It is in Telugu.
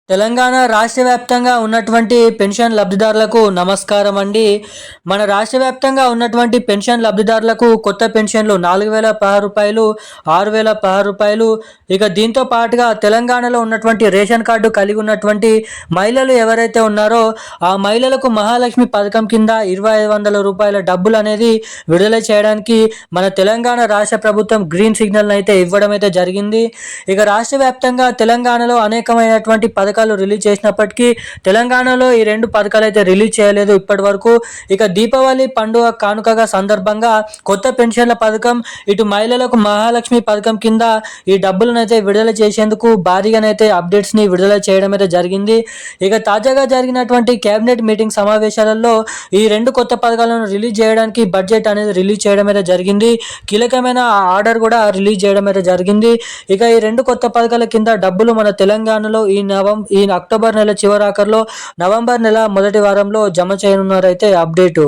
తెలంగాణ రాష్ట్ర వ్యాప్తంగా ఉన్నటువంటి పెన్షన్ లబ్ధిదారులకు నమస్కారం అండి. మన రాష్ట్ర వ్యాప్తంగా ఉన్నటువంటి పెన్షన్ లబ్ధిదారులకు కొత్త పెన్షన్లు 4,016 రూపాయలు, 6,016 రూపాయలు. ఇక దీంతో పాటుగా తెలంగాణలో ఉన్నటువంటి రేషన్ కార్డు కలిగి ఉన్నటువంటి మహిళలు ఎవరైతే ఉన్నారో ఆ మహిళలకు మహాలక్ష్మి పథకం కింద 2,500 రూపాయల డబ్బులు అనేది విడుదల చేయడానికి మన తెలంగాణ రాష్ట్ర ప్రభుత్వం గ్రీన్ సిగ్నల్ అయితే ఇవ్వడం అయితే జరిగింది. ఇక రాష్ట్ర వ్యాప్తంగా తెలంగాణలో అనేకమైనటువంటి పథకాలు రిలీజ్ చేసినప్పటికీ తెలంగాణలో ఈ రెండు పథకాలు అయితే రిలీజ్ చేయలేదు ఇప్పటి వరకు. ఇక దీపావళి పండుగ కానుకగా సందర్భంగా కొత్త పెన్షన్ల పథకం, ఇటు మహిళలకు మహాలక్ష్మి పథకం కింద ఈ డబ్బులను అయితే విడుదల చేసేందుకు భారీగానైతే అప్డేట్స్ ని విడుదల చేయడం అయితే జరిగింది. ఇక తాజాగా జరిగినటువంటి కేబినెట్ మీటింగ్ సమావేశాలలో ఈ రెండు కొత్త పథకాలను రిలీజ్ చేయడానికి బడ్జెట్ అనేది రిలీజ్ చేయడం అయితే జరిగింది. కీలకమైన ఆర్డర్ కూడా రిలీజ్ చేయడం అయితే జరిగింది. ఇక ఈ రెండు కొత్త పథకాల కింద డబ్బులు మన తెలంగాణలో ఈ అక్టోబర్ నెల చివరాఖరులో, నవంబర్ నెల మొదటి వారంలో జమ చేయనున్నారైతే అప్డేటు.